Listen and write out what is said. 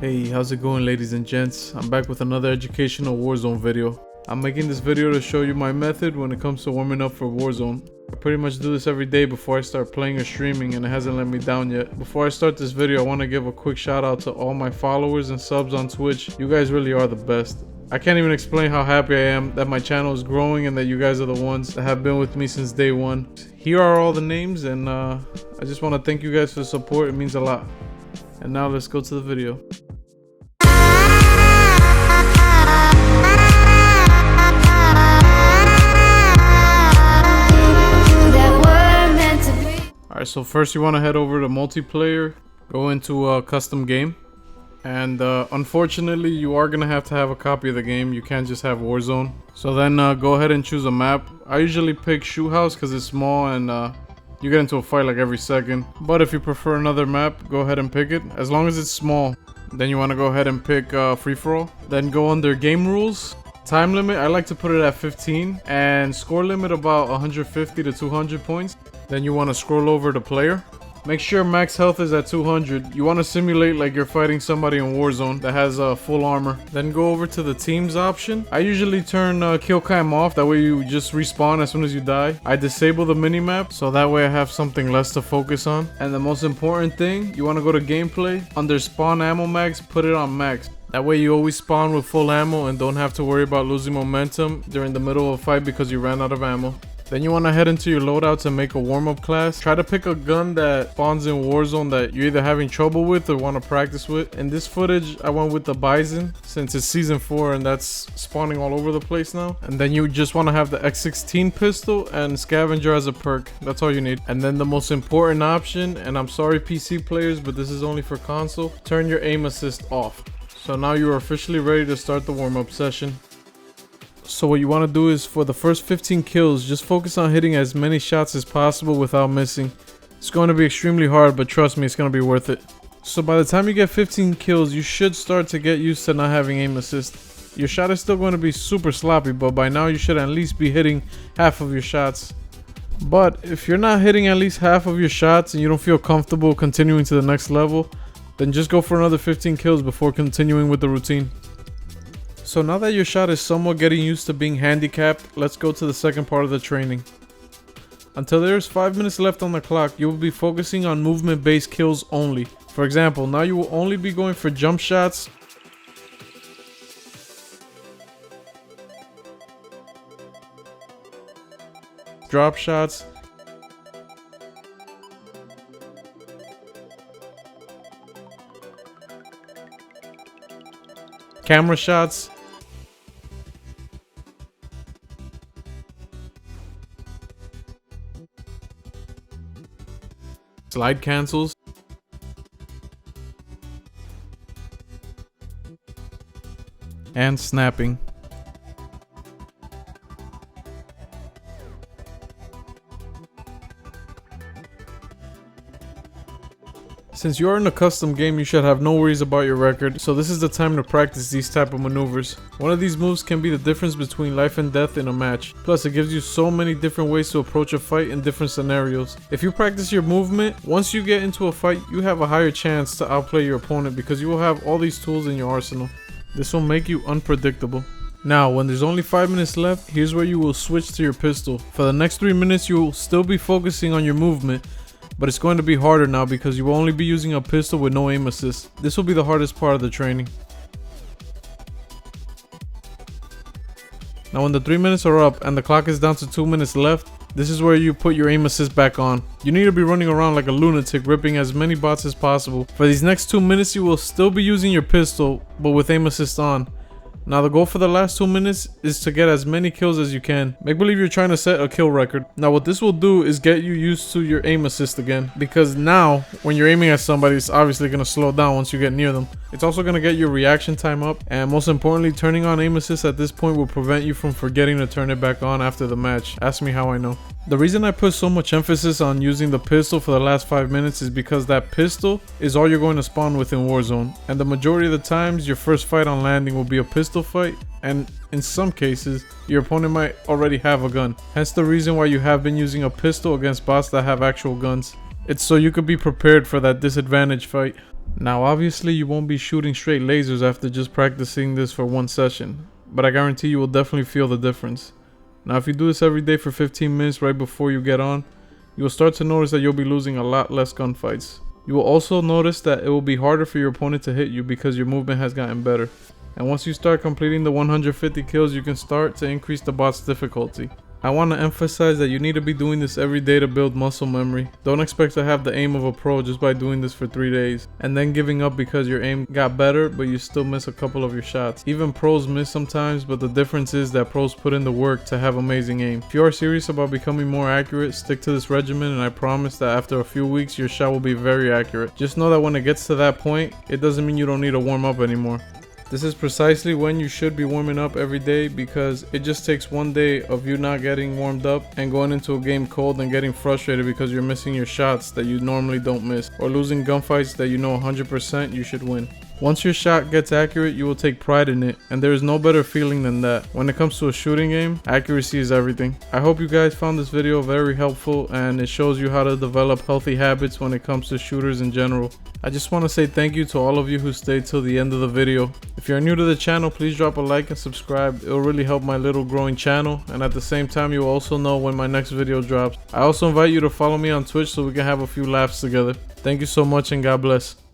Hey, how's it going, ladies and gents? I'm back with another educational Warzone video. I'm making this video to show you my method when it comes to warming up for Warzone. I pretty much do this every day before I start playing or streaming, and it hasn't let me down yet. Before I start this video, I want to give a quick shout out to all my followers and subs on Twitch. You guys really are the best. I can't even explain how happy I am that my channel is growing and that you guys are the ones that have been with me since day one. Here are all the names, and I just want to thank you guys for the support. It means a lot. And now let's go to the video. Alright, so first you want to head over to multiplayer, go into a custom game, and unfortunately you are going to have a copy of the game. You can't just have Warzone. So then go ahead and choose a map. I usually pick Shoot House because it's small and you get into a fight like every second. But if you prefer another map, go ahead and pick it, as long as it's small. Then you want to go ahead and pick Free For All. Then go under Game Rules. Time limit, I like to put it at 15, and score limit about 150 to 200 points. Then you want to scroll over to player. Make sure max health is at 200. You want to simulate like you're fighting somebody in Warzone that has full armor. Then go over to the teams option. I usually turn kill cam off, that way you just respawn as soon as you die. I disable the minimap, so that way I have something less to focus on. And the most important thing, you want to go to gameplay. Under spawn ammo max, put it on max. That way you always spawn with full ammo and don't have to worry about losing momentum during the middle of a fight because you ran out of ammo. Then you want to head into your loadouts and make a warm-up class. Try to pick a gun that spawns in Warzone that you're either having trouble with or want to practice with. In this footage, I went with the Bison since it's season 4 and that's spawning all over the place now. And then you just want to have the X16 pistol and scavenger as a perk. That's all you need. And then the most important option, and I'm sorry PC players, but this is only for console, turn your aim assist off. So now you are officially ready to start the warm-up session. So what you want to do is, for the first 15 kills, just focus on hitting as many shots as possible without missing. It's going to be extremely hard, but trust me, it's going to be worth it. So by the time you get 15 kills, you should start to get used to not having aim assist. Your shot is still going to be super sloppy, but by now you should at least be hitting half of your shots. But if you're not hitting at least half of your shots and you don't feel comfortable continuing to the next level, then just go for another 15 kills before continuing with the routine. So now that your shot is somewhat getting used to being handicapped, let's go to the second part of the training. Until there's 5 minutes left on the clock, you will be focusing on movement-based kills only. For example, now you will only be going for jump shots, drop shots, camera shots, slide cancels, and snapping. Since you are in a custom game, you should have no worries about your record, so this is the time to practice these type of maneuvers. One of these moves can be the difference between life and death in a match. Plus, it gives you so many different ways to approach a fight in different scenarios. If you practice your movement, once you get into a fight, you have a higher chance to outplay your opponent because you will have all these tools in your arsenal. This will make you unpredictable. Now, when there's only 5 minutes left, here's where you will switch to your pistol. For the next 3 minutes, you will still be focusing on your movement, but it's going to be harder now because you will only be using a pistol with no aim assist. This will be the hardest part of the training. Now when the 3 minutes are up and the clock is down to 2 minutes left, this is where you put your aim assist back on. You need to be running around like a lunatic, ripping as many bots as possible. For these next 2 minutes, you will still be using your pistol, but with aim assist on. Now the goal for the last 2 minutes is to get as many kills as you can. Make believe you're trying to set a kill record. Now what this will do is get you used to your aim assist again, because now when you're aiming at somebody, it's obviously going to slow down once you get near them. It's also going to get your reaction time up, and most importantly, turning on aim assist at this point will prevent you from forgetting to turn it back on after the match. Ask me how I know. The reason I put so much emphasis on using the pistol for the last 5 minutes is because that pistol is all you're going to spawn with in Warzone, and the majority of the times your first fight on landing will be a pistol fight, and in some cases your opponent might already have a gun. Hence the reason why you have been using a pistol against bots that have actual guns. It's so you could be prepared for that disadvantage fight. Now obviously you won't be shooting straight lasers after just practicing this for one session, but I guarantee you will definitely feel the difference. Now if you do this every day for 15 minutes right before you get on, you will start to notice that you'll be losing a lot less gunfights. You will also notice that it will be harder for your opponent to hit you because your movement has gotten better. And once you start completing the 150 kills, you can start to increase the bot's difficulty. I want to emphasize that you need to be doing this every day to build muscle memory. Don't expect to have the aim of a pro just by doing this for 3 days and then giving up because your aim got better but you still miss a couple of your shots. Even pros miss sometimes, but the difference is that pros put in the work to have amazing aim. If you are serious about becoming more accurate, stick to this regimen and I promise that after a few weeks your shot will be very accurate. Just know that when it gets to that point, it doesn't mean you don't need to warm up anymore. This is precisely when you should be warming up every day, because it just takes one day of you not getting warmed up and going into a game cold and getting frustrated because you're missing your shots that you normally don't miss, or losing gunfights that you know 100% you should win. Once your shot gets accurate, you will take pride in it, and there is no better feeling than that. When it comes to a shooting game, accuracy is everything. I hope you guys found this video very helpful and it shows you how to develop healthy habits when it comes to shooters in general. I just want to say thank you to all of you who stayed till the end of the video. If you're new to the channel, please drop a like and subscribe. It will really help my little growing channel, and at the same time you will also know when my next video drops. I also invite you to follow me on Twitch so we can have a few laughs together. Thank you so much and God bless.